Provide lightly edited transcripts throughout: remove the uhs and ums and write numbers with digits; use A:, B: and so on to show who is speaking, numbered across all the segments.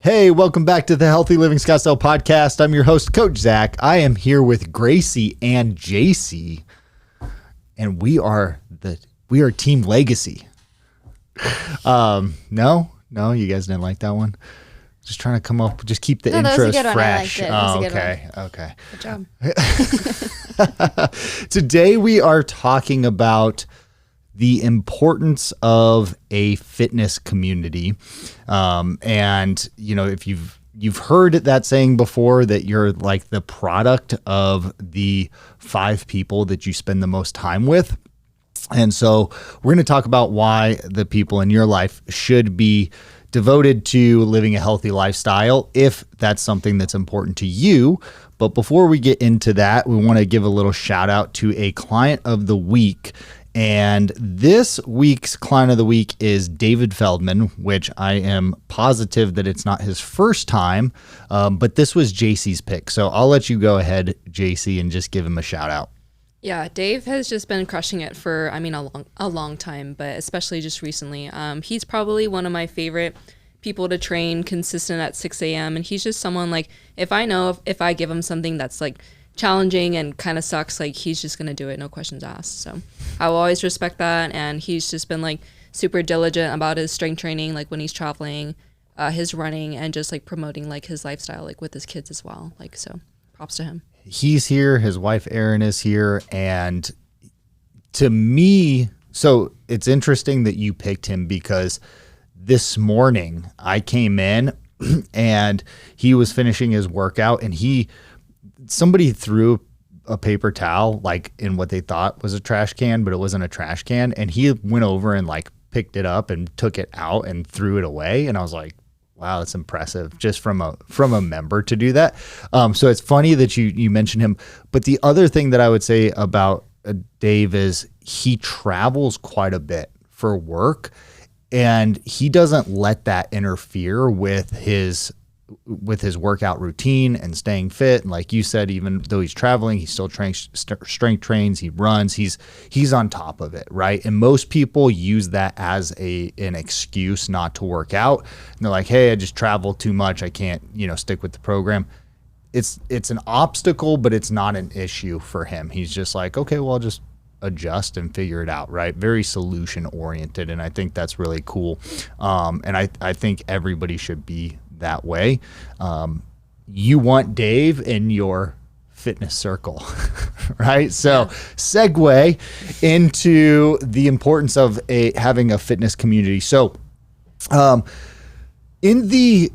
A: Hey, welcome back to the Healthy Living Scottsdale podcast. I'm your host, Coach Zach. I am here with Gracie and JC, and we are Team Legacy. No, you guys didn't like that one. Just trying to come up, just keep the intros fresh. Okay.
B: Good job.
A: Today we are talking about the importance of a fitness community. And you know, if you've heard that saying before, that you're like the product of the 5 people that you spend the most time with. And so we're going to talk about why the people in your life should be devoted to living a healthy lifestyle, if that's something that's important to you. But before we get into that, we want to give a little shout out to a client of the week. And this week's client of the week is David Feldman, which I am positive that it's not his first time, but this was JC's pick. So I'll let you go ahead, JC, and just give him a shout out.
B: Yeah, Dave has just been crushing it for, a long time, but especially just recently. He's probably one of my favorite people to train consistent at 6 a.m. And he's just someone like, if I give him something that's like challenging and kind of sucks, like he's just going to do it, no questions asked. So I will always respect that. And he's just been like super diligent about his strength training, like when he's traveling, his running, and just like promoting like his lifestyle, like with his kids as well. Like, so props to him.
A: He's here. His wife, Erin, is here. And to me, so it's interesting that you picked him, because this morning I came in and he was finishing his workout, and somebody threw a paper towel like in what they thought was a trash can, but it wasn't a trash can. And he went over and like picked it up and took it out and threw it away. And I was like, wow, that's impressive, just from a member to do that. So it's funny that you mentioned him. But the other thing that I would say about Dave is he travels quite a bit for work, and he doesn't let that interfere with his workout routine and staying fit. And like you said, even though he's traveling, he still strength trains, he runs, he's on top of it, right? And most people use that as an excuse not to work out. And they're like, hey, I just travel too much, I can't, stick with the program. It's an obstacle, but it's not an issue for him. He's just like, okay, well, I'll just adjust and figure it out, right? Very solution oriented. And I think that's really cool. And I think everybody should be that way. You want Dave in your fitness circle, right? So segue into the importance of having a fitness community. So in the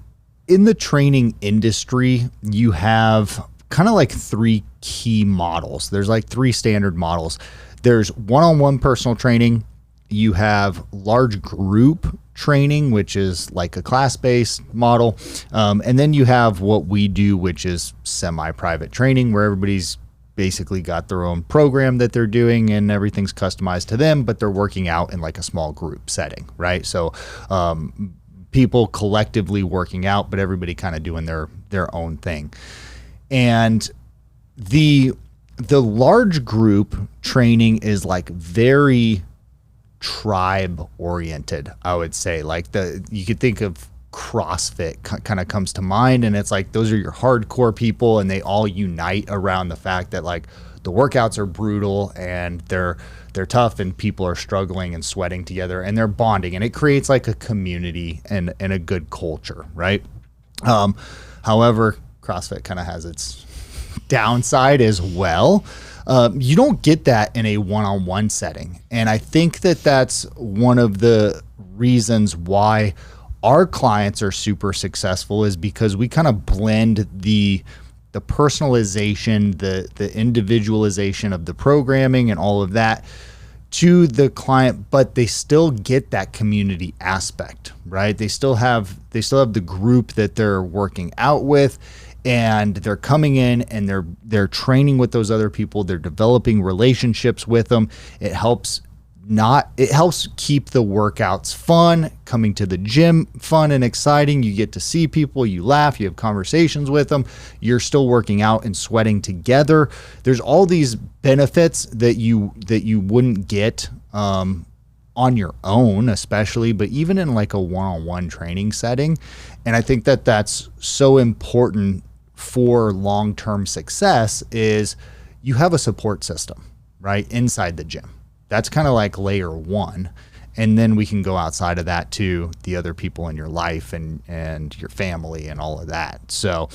A: training industry, you have kind of like 3 key models. There's like 3 standard models. There's one-on-one personal training. You have large group training, which is like a class-based model. And then you have what we do, which is semi-private training, where everybody's basically got their own program that they're doing and everything's customized to them, but they're working out in like a small group setting, right? So people collectively working out, but everybody kind of doing their own thing. And the large group training is like very tribe oriented, I would say. Like you could think of CrossFit kind of comes to mind, and it's like those are your hardcore people, and they all unite around the fact that like the workouts are brutal and they're tough, and people are struggling and sweating together, and they're bonding, and it creates like a community and a good culture, right? However, CrossFit kind of has its downside as well. You don't get that in a one-on-one setting. And I think that that's one of the reasons why our clients are super successful, is because we kind of blend the personalization, the individualization of the programming and all of that to the client, but they still get that community aspect, right? They still have the group that they're working out with, and they're coming in and they're training with those other people. They're developing relationships with them. It helps keep the workouts fun, coming to the gym fun and exciting. You get to see people, you laugh, you have conversations with them. You're still working out and sweating together. There's all these benefits that you wouldn't get on your own, especially, but even in like a one-on-one training setting. And I think that that's so important for long-term success is you have a support system, right, inside the gym. That's kind of like layer one. And then we can go outside of that to the other people in your life and your family and all of that. So,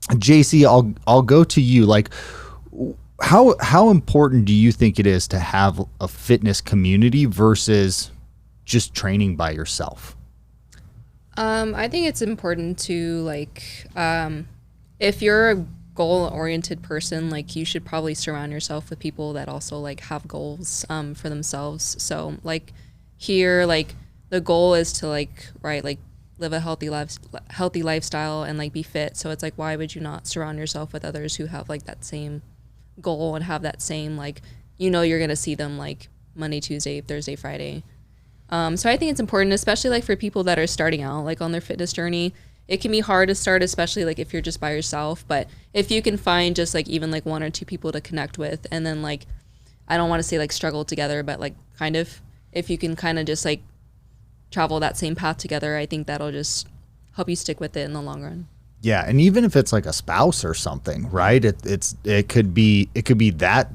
A: JC, I'll go to you. Like, how important do you think it is to have a fitness community versus just training by yourself?
B: I think it's important to like, if you're a goal-oriented person, like you should probably surround yourself with people that also like have goals for themselves. So like here, like the goal is to like like live a healthy lifestyle and like be fit. So it's like, why would you not surround yourself with others who have like that same goal and have that same like, you're gonna see them like Monday, Tuesday, Thursday, Friday. So I think it's important, especially like for people that are starting out like on their fitness journey. It can be hard to start, especially like if you're just by yourself. But if you can find just like even like one or two people to connect with, and then like, I don't want to say like struggle together, but like kind of, if you can kind of just like travel that same path together, I think that'll just help you stick with it in the long run.
A: Yeah, and even if it's like a spouse or something, right? It could be that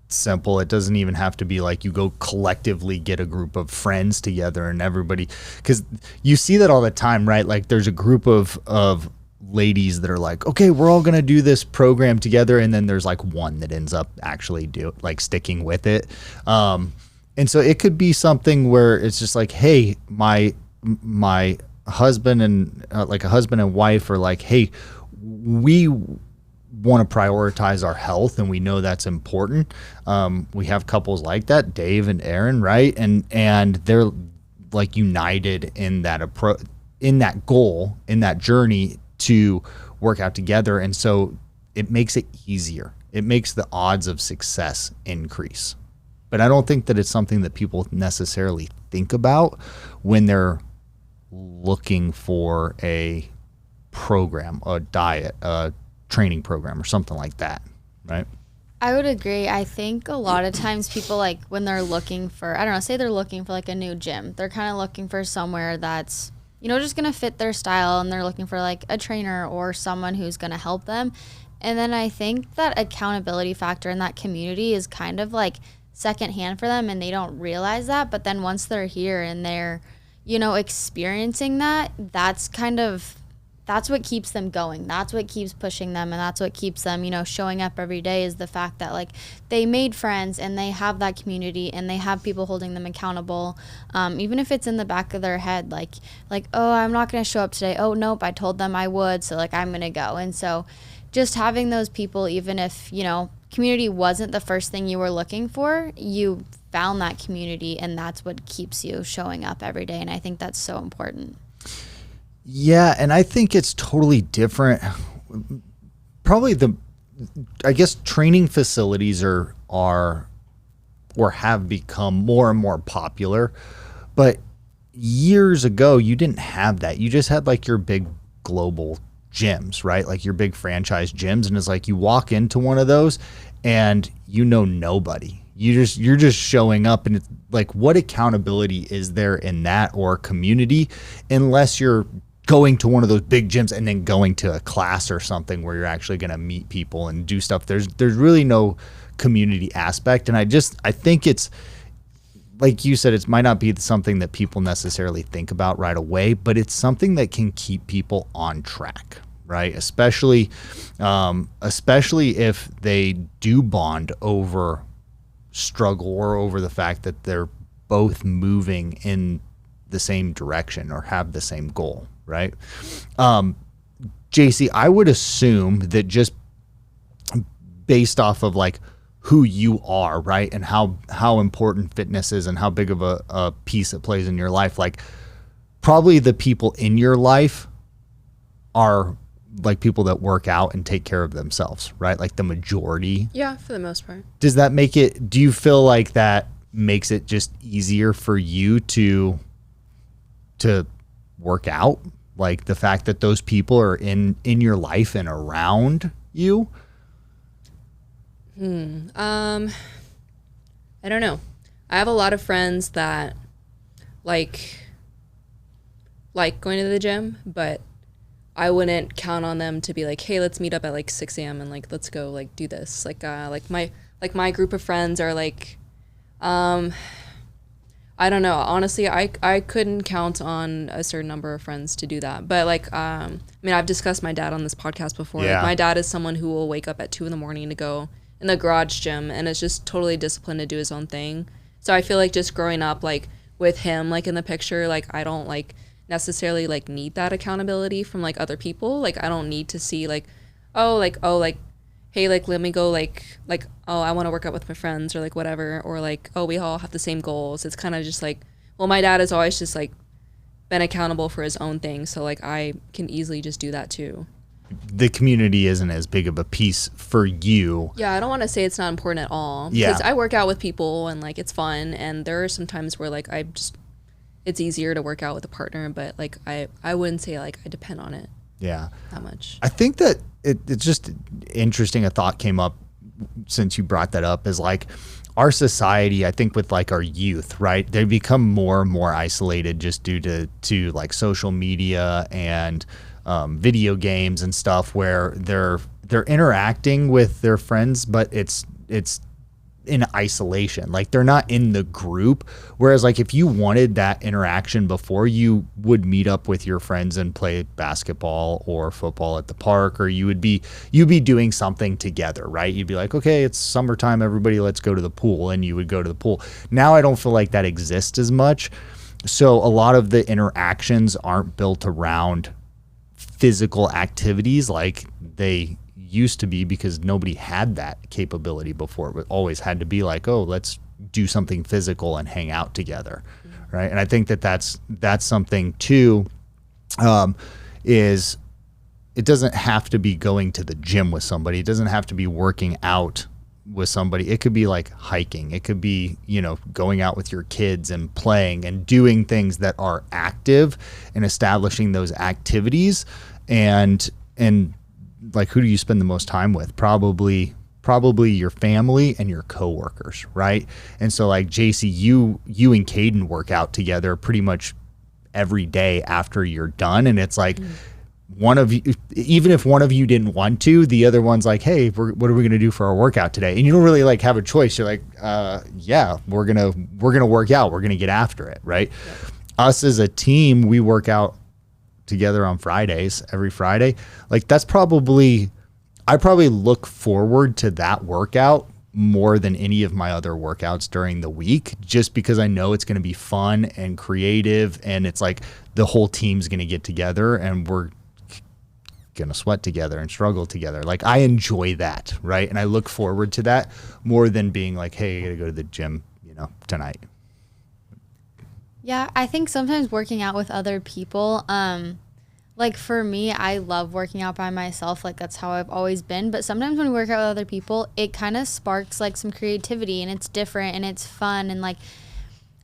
A: simple. It doesn't even have to be like you go collectively get a group of friends together and everybody, because you see that all the time, right? Like there's a group of ladies that are like, okay, we're all gonna do this program together, and then there's like one that ends up actually sticking with it. And so it could be something where it's just like, hey, my husband and like a husband and wife are like, hey, we want to prioritize our health and we know that's important. We have couples like that, Dave and Aaron, right? And they're like united in that in that goal, in that journey to work out together. And so it makes it easier. It makes the odds of success increase. But I don't think that it's something that people necessarily think about when they're looking for a program, a diet, a training program or something like that, right?
C: I would agree. I think a lot of times people like when they're looking for, I don't know, say they're looking for like a new gym. They're kind of looking for somewhere that's, just going to fit their style, and they're looking for like a trainer or someone who's going to help them. And then I think that accountability factor in that community is kind of like secondhand for them, and they don't realize that. But then once they're here and they're, experiencing that, that's what keeps them going. That's what keeps pushing them, and that's what keeps them, showing up every day, is the fact that like they made friends and they have that community and they have people holding them accountable. Even if it's in the back of their head, like, oh, I'm not going to show up today. Oh, nope, I told them I would. So like, I'm going to go. And so just having those people, even if, community wasn't the first thing you were looking for, you found that community, and that's what keeps you showing up every day. And I think that's so important.
A: Yeah, and I think it's totally different. Probably I guess training facilities are or have become more and more popular. But years ago, you didn't have that. You just had like your big global gyms, right? Like your big franchise gyms. And it's like you walk into one of those and nobody. You're just showing up, and it's like, what accountability is there in that or community, unless you're going to one of those big gyms and then going to a class or something where you're actually going to meet people and do stuff. There's really no community aspect. And I think it's like you said, it might not be something that people necessarily think about right away, but it's something that can keep people on track, right? Especially if they do bond over struggle or over the fact that they're both moving in the same direction or have the same goal, right? JC, I would assume that just based off of like who you are, right, and how important fitness is and how big of a piece it plays in your life, like probably the people in your life are like people that work out and take care of themselves, right? Like the majority.
B: Yeah, for the most part.
A: Does that make it, do you feel like that makes it just easier for you to work out? Like the fact that those people are in your life and around you?
B: I don't know. I have a lot of friends that like like going to the gym, but I wouldn't count on them to be like, hey, let's meet up at like 6 a.m. and like let's go like do this. Like my group of friends are like, I don't know. Honestly, I couldn't count on a certain number of friends to do that. But like, I mean, I've discussed my dad on this podcast before.
A: Yeah.
B: Like, my dad is someone who will wake up at 2 a.m. to go in the garage gym, and is just totally disciplined to do his own thing. So I feel like just growing up like with him like in the picture, like I don't like necessarily like need that accountability from like other people. Like I don't need to see like, hey, like let me go like oh, I want to work out with my friends or like whatever, or like, oh, we all have the same goals. It's kind of just like, well, my dad has always just like been accountable for his own thing, so like I can easily just do that too.
A: The community isn't as big of a piece for you.
B: Yeah, I don't want to say it's not important at all.
A: Yeah.
B: Because I work out with people and like it's fun, and there are some times where like it's easier to work out with a partner, but like I wouldn't say like I depend on it
A: Yeah.
B: that much.
A: I think that it's just interesting. A thought came up since you brought that up, is like our society, I think with like our youth, right? They become more and more isolated just due to like social media and video games and stuff, where they're interacting with their friends, but it's in isolation. Like they're not in the group. Whereas like if you wanted that interaction before, you would meet up with your friends and play basketball or football at the park, or you'd be doing something together, right? You'd be like, okay, it's summertime, everybody, let's go to the pool. And you would go to the pool. Now I don't feel like that exists as much. So a lot of the interactions aren't built around physical activities like they used to be, because nobody had that capability before. It always had to be like, oh, let's do something physical and hang out together, right? And I think that that's something too, is it doesn't have to be going to the gym with somebody. It doesn't have to be working out with somebody. It could be like hiking. It could be, going out with your kids and playing and doing things that are active and establishing those activities. And like, who do you spend the most time with? Probably your family and your coworkers, right? And so like JC, you and Caden work out together pretty much every day after you're done. And it's like, one of you, even if one of you didn't want to, the other one's like, hey, what are we going to do for our workout today? And you don't really like have a choice. You're like, yeah, we're going to work out. We're going to get after it. Right. Yep. Us as a team, we work out together on Fridays, every Friday. Like I probably look forward to that workout more than any of my other workouts during the week, just because I know it's going to be fun and creative. And it's like the whole team's going to get together and we're going to sweat together and struggle together. Like I enjoy that. Right. And I look forward to that more than being like, hey, I got to go to the gym, tonight.
C: Yeah, I think sometimes working out with other people, like for me, I love working out by myself. Like that's how I've always been. But sometimes when we work out with other people, it kind of sparks like some creativity, and it's different and it's fun. And like,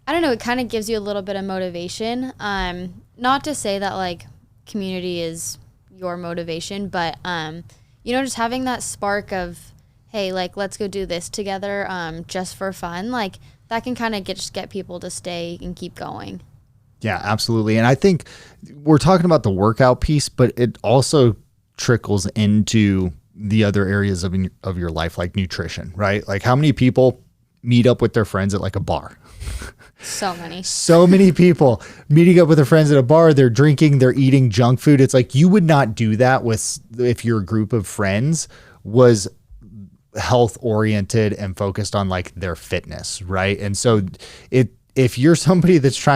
C: I don't know, it kind of gives you a little bit of motivation. Not to say that like community is your motivation, but, just having that spark of, hey, like, let's go do this together just for fun. Like that can kind of get people to stay and keep going.
A: Yeah, absolutely. And I think we're talking about the workout piece, but it also trickles into the other areas of your life, like nutrition, right? Like how many people meet up with their friends at like a bar?
C: So many.
A: So many people meeting up with their friends at a bar. They're drinking, they're eating junk food. It's like you would not do that if your group of friends was health oriented and focused on like their fitness, right? And so if you're somebody that's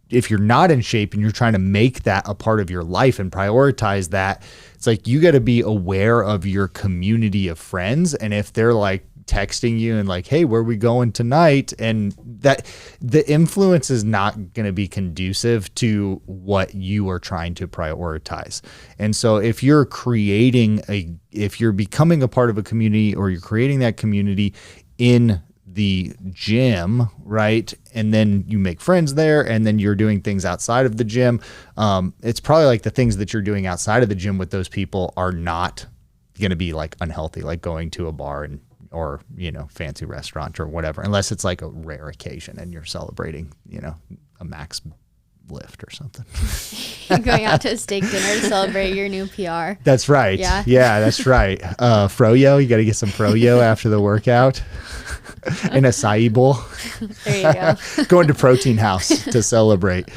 A: if you're not in shape and you're trying to make that a part of your life and prioritize that, it's like you got to be aware of your community of friends. And if they're like texting you and like, hey, where are we going tonight? And that the influence is not going to be conducive to what you are trying to prioritize. And so if you're becoming a part of a community, or you're creating that community in the gym, right? And then you make friends there, and then you're doing things outside of the gym. It's probably like the things that you're doing outside of the gym with those people are not going to be like unhealthy, like going to a bar or fancy restaurant or whatever, unless it's like a rare occasion and you're celebrating, a max lift or something.
C: Going out to a steak dinner to celebrate your new PR.
A: That's right.
C: Yeah.
A: Yeah, that's right. Froyo, you got to get some Froyo after the workout. An acai bowl.
C: There you go.
A: Going to Protein House to celebrate.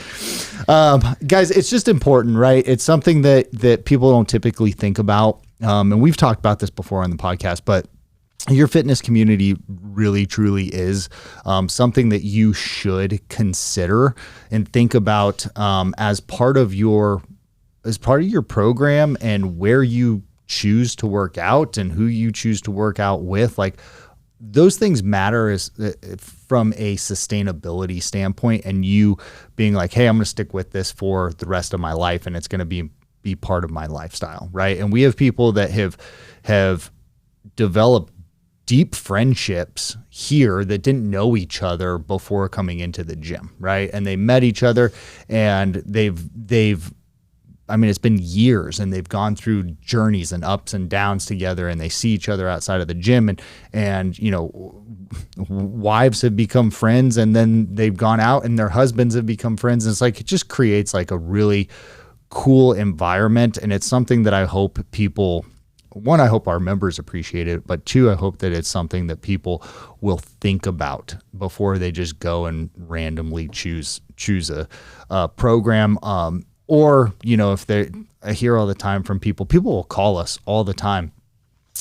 A: Guys, it's just important, right? It's something that people don't typically think about. And we've talked about this before on the podcast, but your fitness community really, truly is something that you should consider and think about as part of your program and where you choose to work out and who you choose to work out with. Like, those things matter as from a sustainability standpoint, and you being like, hey, I'm going to stick with this for the rest of my life, and it's going to be part of my lifestyle, right? And we have people that have developed deep friendships here that didn't know each other before coming into the gym, right? And they met each other, and it's been years, and they've gone through journeys and ups and downs together, and they see each other outside of the gym, and wives have become friends, and then they've gone out and their husbands have become friends. And it's like, it just creates like a really cool environment. And it's something that I hope people, one, I hope our members appreciate it, but two, I hope that it's something that people will think about before they just go and randomly choose a program. Or, if I hear all the time from people will call us all the time,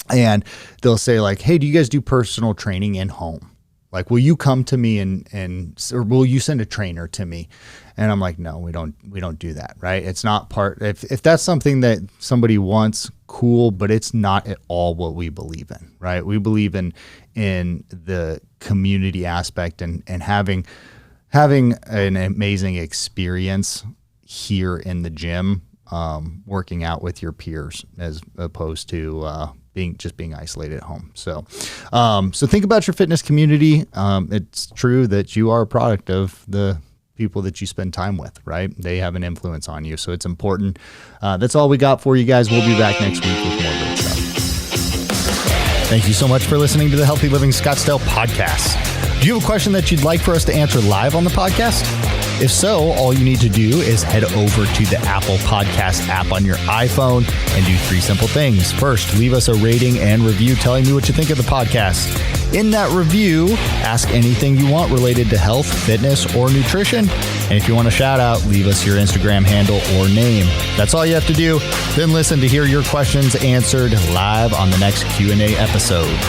A: and they'll say like, hey, do you guys do personal training in home? Like, will you come to me or will you send a trainer to me? And I'm like, no, we don't do that. Right. It's not part, if that's something that somebody wants, cool, but it's not at all what we believe in. Right. We believe in the community aspect and having an amazing experience here in the gym, working out with your peers as opposed to being isolated at home. So think about your fitness community. It's true that you are a product of the people that you spend time with, right? They have an influence on you. So it's important. That's all we got for you guys. We'll be back next week with more great stuff. Thank you so much for listening to the Healthy Living Scottsdale podcast. Do you have a question that you'd like for us to answer live on the podcast? If so, all you need to do is head over to the Apple Podcast app on your iPhone and do 3 simple things. First, leave us a rating and review telling me what you think of the podcast. In that review, ask anything you want related to health, fitness, or nutrition. And if you want a shout out, leave us your Instagram handle or name. That's all you have to do. Then listen to hear your questions answered live on the next Q&A episode.